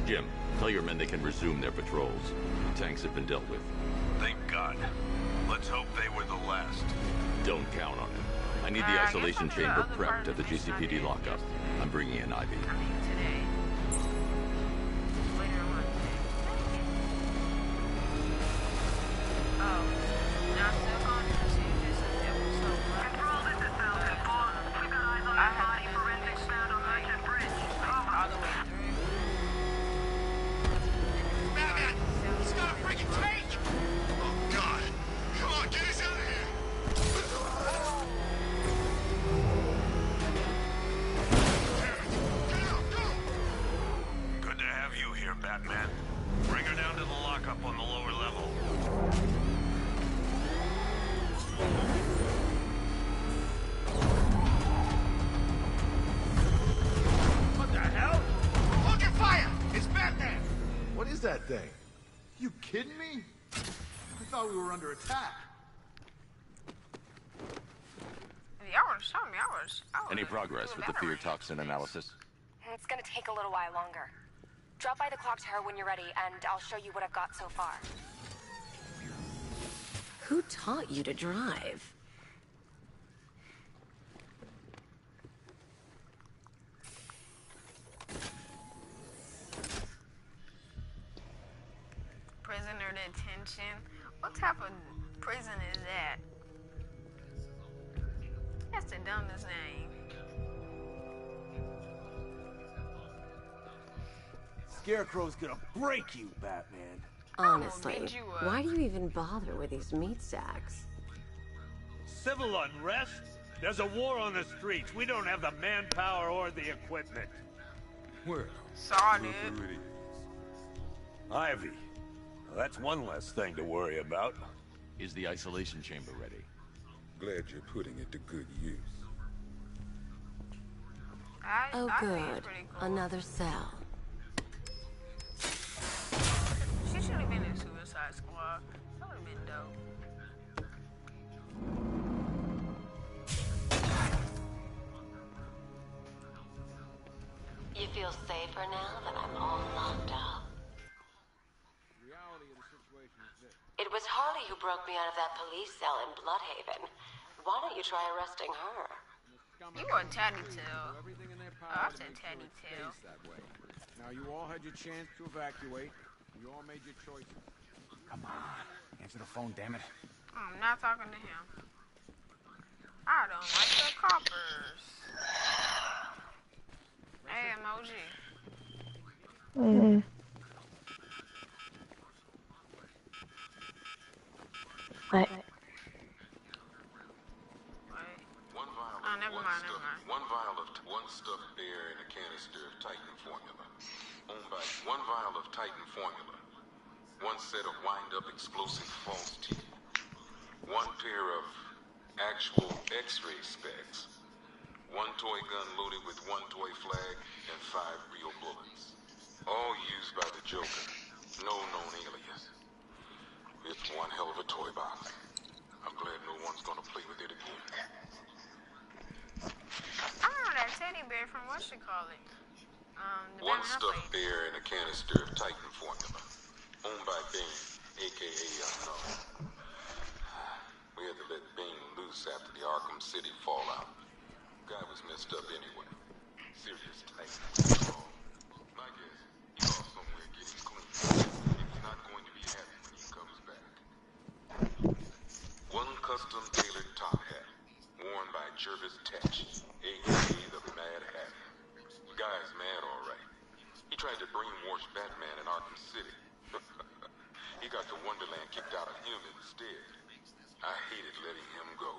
Jim, tell your men they can resume their patrols. Tanks have been dealt with. Thank God. Let's hope they were the last. Don't count on it. I need the isolation chamber prepped at the GCPD lockup. I'm bringing in Ivy. I mean, today. Later on. Oh. Now I'm still going to see this episode. Control, this is Falcon 4. We've got eyes on I your have body. Forensics found on Merchant Bridge. all the way through. Batman! He's got a freaking tank! Oh, God! Come on, get us out of here! Get out, go! Good to have you here, Batman. Bring her down to the lockup on the lower level. What the hell? Hold your fire! It's Batman! What is that thing? You kidding me? I thought we were under attack. Any progress with the fear toxin analysis? It's gonna take a little while longer. Drop by the clock tower when you're ready, and I'll show you what I've got so far. Who taught you to drive? Prisoner detention. What type of prison is that? That's the dumbest name. Scarecrow's gonna break you, Batman. Honestly, beat you up. why do you even bother with these meat sacks? Civil unrest? There's a war on the streets. We don't have the manpower or the equipment. Well, Saw, dude. Ivy. Well, that's one less thing to worry about. Is the isolation chamber ready? Glad you're putting it to good use. Oh, I think good. it's pretty cool. Another cell. She should have been in Suicide Squad. That would have been dope. You feel safer now that I'm all locked up? It was Harley who broke me out of that police cell in Bloodhaven. Why don't you try arresting her? You are Tattletale. Oh, I said Tattletale. Now, you all had your chance to evacuate. You all made your choices. Come on. Answer the phone, damn it. I'm not talking to him. I don't like the coppers. Hey, emoji. What? One stuffed bear in a canister of Titan formula. Owned by one vial of Titan formula. One set of wind-up explosive false teeth. One pair of actual X-ray specs. One toy gun loaded with one toy flag and 5 real bullets. All used by the Joker. No known alias. It's one hell of a toy box. I'm glad no one's gonna play with it again. I remember that teddy bear from whatchamacallit. The One Batman I stuffed played. bear in a canister of Titan formula. Owned by Bane, a.k.a. Unknown. We had to let Bane loose after the Arkham City fallout. Guy was messed up anyway. Serious Titan. My guess, he's off somewhere getting clean. He's not going to be happy when he comes back. One custom tailored top hat, worn by Jervis Tetch, a.k.a. the Mad Hatter. Guy's mad, all right. He tried to brainwash Batman in Arkham City. He got the Wonderland kicked out of him instead. I hated letting him go.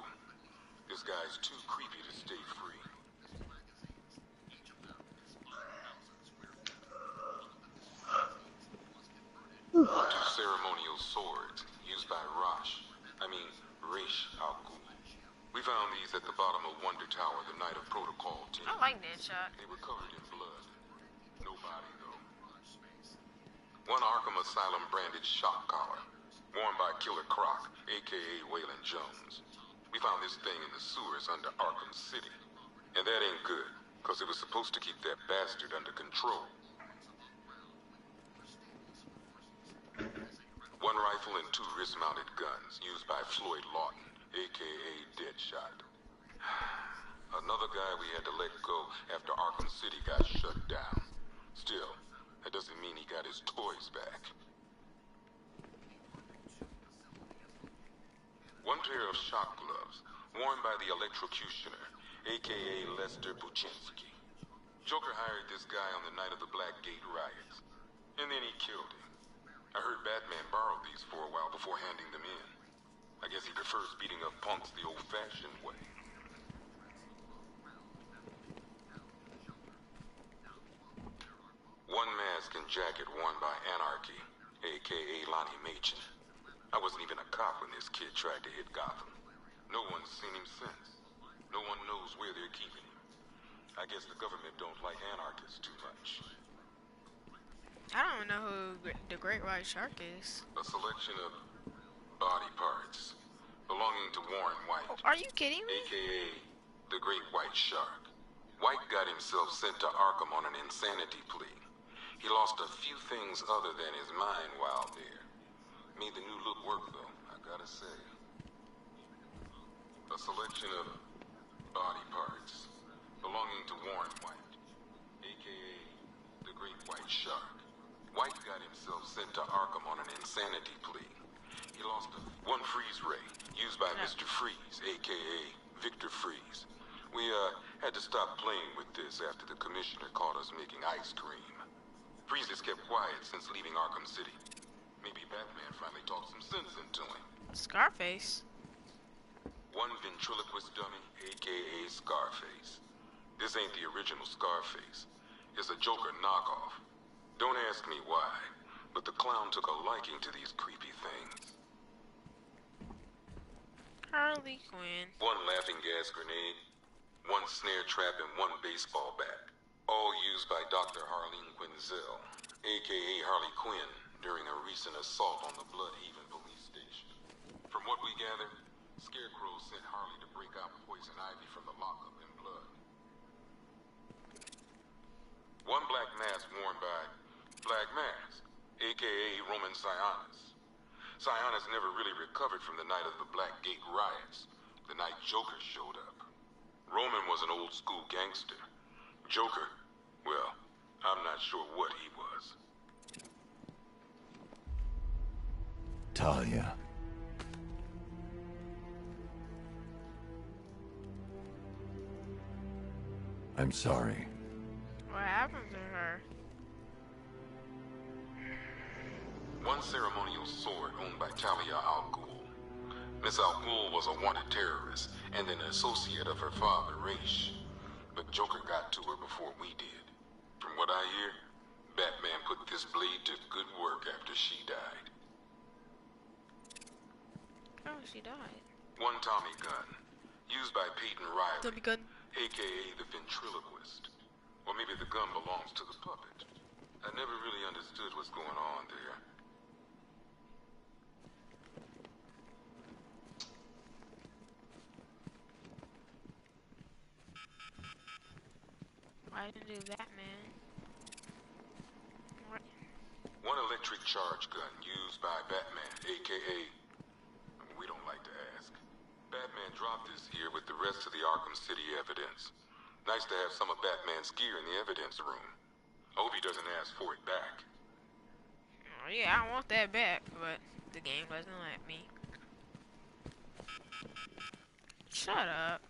This guy's too creepy to stay free. Two ceremonial swords used by Raish Al Ghul. We found these at the bottom of Wonder Tower the night of Protocol 10. I like that shot. They were covered in blood. No body, though. One Arkham Asylum branded shock collar, worn by Killer Croc, a.k.a. Waylon Jones. We found this thing in the sewers under Arkham City. And that ain't good, because it was supposed to keep that bastard under control. One rifle and 2 wrist-mounted guns used by Floyd Lawton, a.k.a. Deadshot. Another guy we had to let go after Arkham City got shut down. Still, that doesn't mean he got his toys back. One pair of shock gloves, worn by the electrocutioner, a.k.a. Lester Buczynski. Joker hired this guy on the night of the Blackgate riots, and then he killed him. I heard Batman borrowed these for a while before handing them in. I guess he prefers beating up punks the old-fashioned way. One mask and jacket worn by Anarchy, a.k.a. Lonnie Machin. I wasn't even a cop when this kid tried to hit Gotham. No one's seen him since. No one knows where they're keeping him. I guess the government don't like anarchists too much. I don't know who the Great White Shark is. A selection of body parts belonging to Warren White. Oh, are you kidding me? A.k.a. the Great White Shark. White got himself sent to Arkham on an insanity plea. He lost a few things other than his mind while there. Made the new look work, though, I gotta say. A selection of body parts belonging to Warren White, a.k.a. the Great White Shark. White got himself sent to Arkham on an insanity plea. He lost one freeze ray, used by Mr. Freeze, a.k.a. Victor Freeze. We, had to stop playing with this after the commissioner caught us making ice cream. Freeze has kept quiet since leaving Arkham City. Maybe Batman finally talked some sense into him. Scarface. One ventriloquist dummy, a.k.a. Scarface. This ain't the original Scarface. It's a Joker knockoff. Don't ask me why, but the clown took a liking to these creepy things. Harley Quinn. One laughing gas grenade, one snare trap, and one baseball bat. All used by Dr. Harleen Quinzel, a.k.a. Harley Quinn, during a recent assault on the Bloodhaven police station. From what we gather, Scarecrow sent Harley to break out Poison Ivy from the lockup in blood. One black mask worn by Black Mask, a.k.a. Roman Sionis. Sionis never really recovered from the night of the Blackgate riots, the night Joker showed up. Roman was an old-school gangster. Joker, well, I'm not sure what he was. Talia. I'm sorry. What happened to her? One ceremonial sword owned by Talia al Ghul. Miss al Ghul was a wanted terrorist and an associate of her father, Raish. But Joker got to her before we did. From what I hear, Batman put this blade to good work after she died. Oh, she died. One Tommy gun, used by Peyton Riley, Tommy gun. a.k.a. the ventriloquist. Or maybe the gun belongs to the puppet. I never really understood what's going on there. Why didn't do that, man? What? One electric charge gun used by Batman, a.k.a. we don't like to ask. Batman dropped this here with the rest of the Arkham City evidence. Nice to have some of Batman's gear in the evidence room. I hope he doesn't ask for it back. Oh, yeah, I want that back, but the game doesn't let me. Shut up.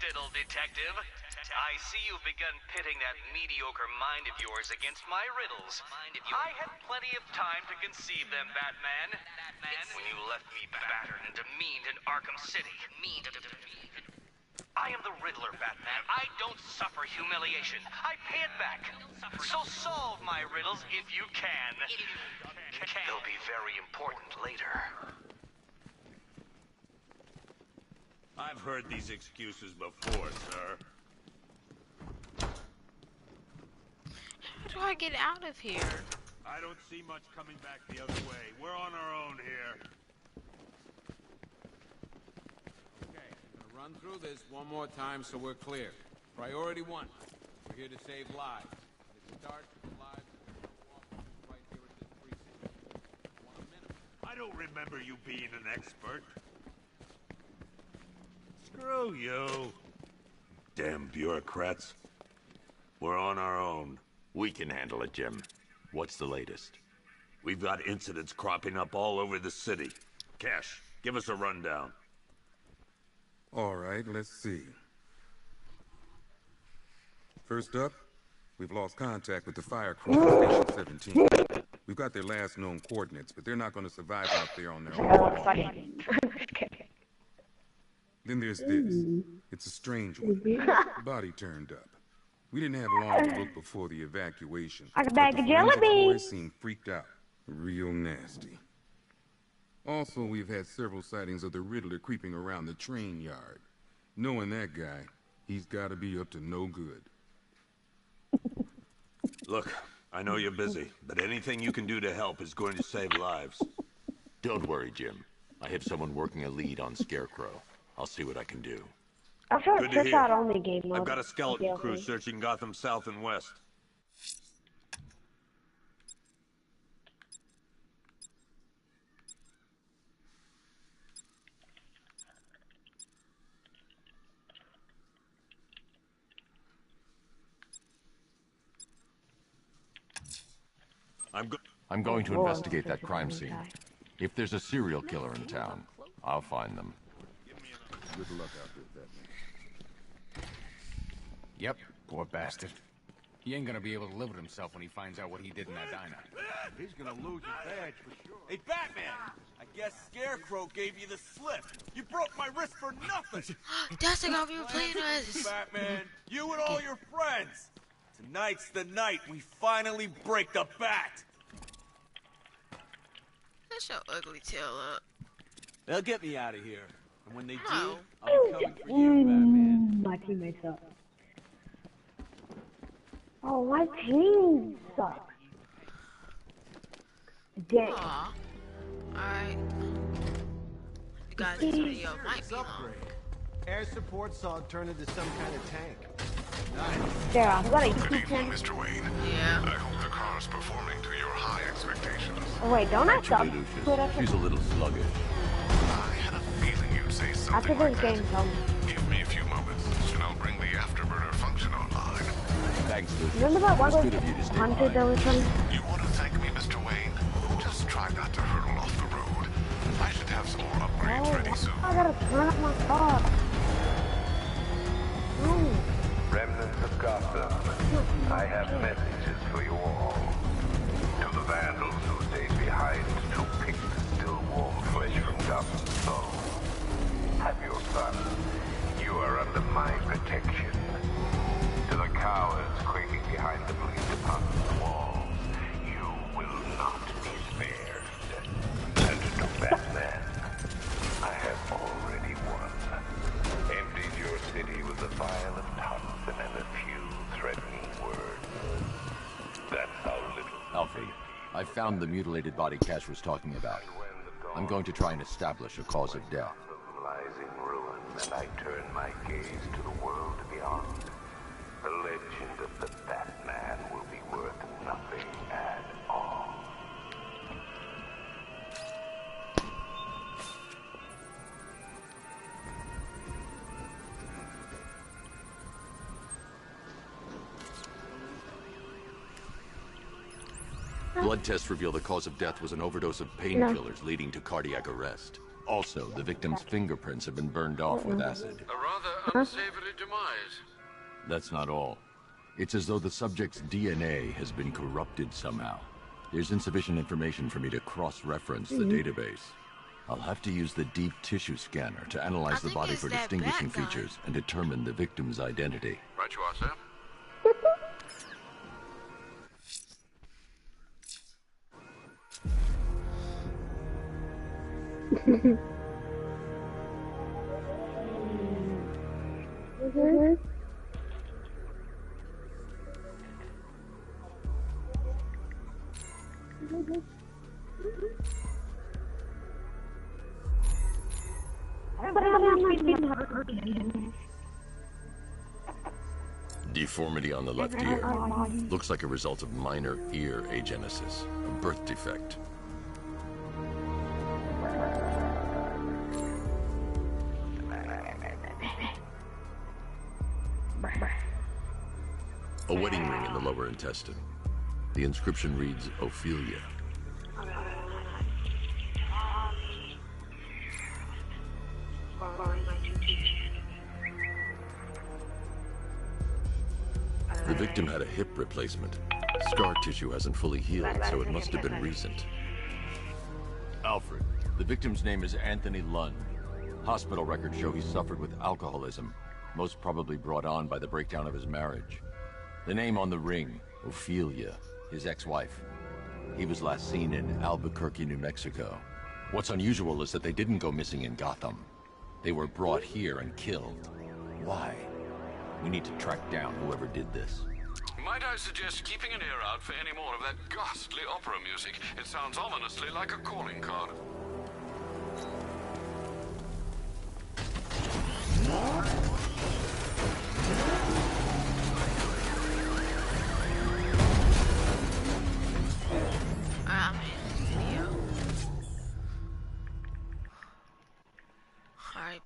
Diddle, detective. I see you've begun pitting that mediocre mind of yours against my riddles. I had plenty of time to conceive them, Batman. When you left me battered and demeaned in Arkham City. I am the Riddler, Batman. I don't suffer humiliation. I pay it back. So solve my riddles if you can. They'll be very important later. I've heard these excuses before, sir. How do I get out of here? I I don't see much coming back the other way. We're on our own here. Okay, I'm gonna run through this one more time so we're clear. Priority 1. We're here to save lives. It starts with lives right here at this precinct. Want a minimum. I don't remember you being an expert. Screw you. Damn bureaucrats. We're on our own. We can handle it, Jim. What's the latest? We've got incidents cropping up all over the city. Cash, give us a rundown. All right, let's see. First up, we've lost contact with the fire crew at Station 17. We've got their last known coordinates, but they're not going to survive out there on their own. Then there's this. It's a strange one. Body turned up. We didn't have long to look before the evacuation. Like a bag of jelly beans. Boys seemed freaked out. Real nasty. Also, we've had several sightings of the Riddler creeping around the train yard. Knowing that guy, he's got to be up to no good. Look, I know you're busy, but anything you can do to help is going to save lives. Don't worry, Jim. I have someone working a lead on Scarecrow. I'll see what I can do. I feel Good like to this hear. out only game mode. I've got a skeleton crew searching Gotham South and West. I'm going to investigate that crime scene. If there's a serial killer in town, I'll find them. Good luck out there, Batman. Yep, poor bastard. He ain't gonna be able to live with himself when he finds out what he did in that diner. He's gonna lose his badge for sure. Hey, Batman! I guess Scarecrow gave you the slip. You broke my wrist for nothing! That's the guy we were playing as. Batman, you and all your friends! Tonight's the night we finally break the bat! That's your ugly tail up. They'll get me out of here. And when they No. do, I'll be coming for you, Batman. My teammates suck. Oh, my team sucks. Dang. Aw. Alright. You guys, this video might be long. Air support saw it turn into some kind of tank. There, I've got a Good evening, Mr. Wayne. Yeah. I hope the car's performing to your high expectations. Oh, wait, don't I suck? She's a little sluggish. I had a feeling you'd say After something this like game that. comes. Give me a few moments, and I'll bring the afterburner function online. Thanks, Lucius. Remember that one It was good of you to stay hunted that was from? You want to thank me, Mr. Wayne? Just try not to hurtle off the road. I should have some more upgrades ready soon. I gotta turn up my car. Remnants of Gotham, I have messages for you all. To the vandals who stayed behind to pick the still warm flesh from Gotham's soul. Have your fun. You are under my protection. To the cowards quaking behind the police department's walls, you will not be spared. And to Batman, I have already won. Emptied your city with a violent Hudson and a few threatening words. That's how little... Alfie, I found the mutilated body Cash was talking about. I'm going to try and establish a cause of death. Lies in ruin, and I turn my gaze to the world beyond. The legend of the Batman will be worth nothing at all. Blood tests reveal the cause of death was an overdose of painkillers leading to cardiac arrest. Also, the victim's fingerprints have been burned off with acid. A rather unsavory demise. That's not all. It's as though the subject's DNA has been corrupted somehow. There's insufficient information for me to cross-reference the database. I'll have to use the deep tissue scanner to analyze the body for distinguishing features and determine the victim's identity. Right you are, sir. Deformity on the left ear. Looks like a result of minor ear agenesis, a birth defect. A wedding ring in the lower intestine. The inscription reads, Ophelia. The victim had a hip replacement. Scar tissue hasn't fully healed, so it must have been recent. Alfred, the victim's name is Anthony Lund. Hospital records show he suffered with alcoholism, most probably brought on by the breakdown of his marriage. The name on the ring, Ophelia, his ex-wife. He was last seen in Albuquerque, New Mexico. What's unusual is that they didn't go missing in Gotham. They were brought here and killed. Why? We need to track down whoever did this. Might I suggest keeping an ear out for any more of that ghastly opera music? It sounds ominously like a calling card. Alright,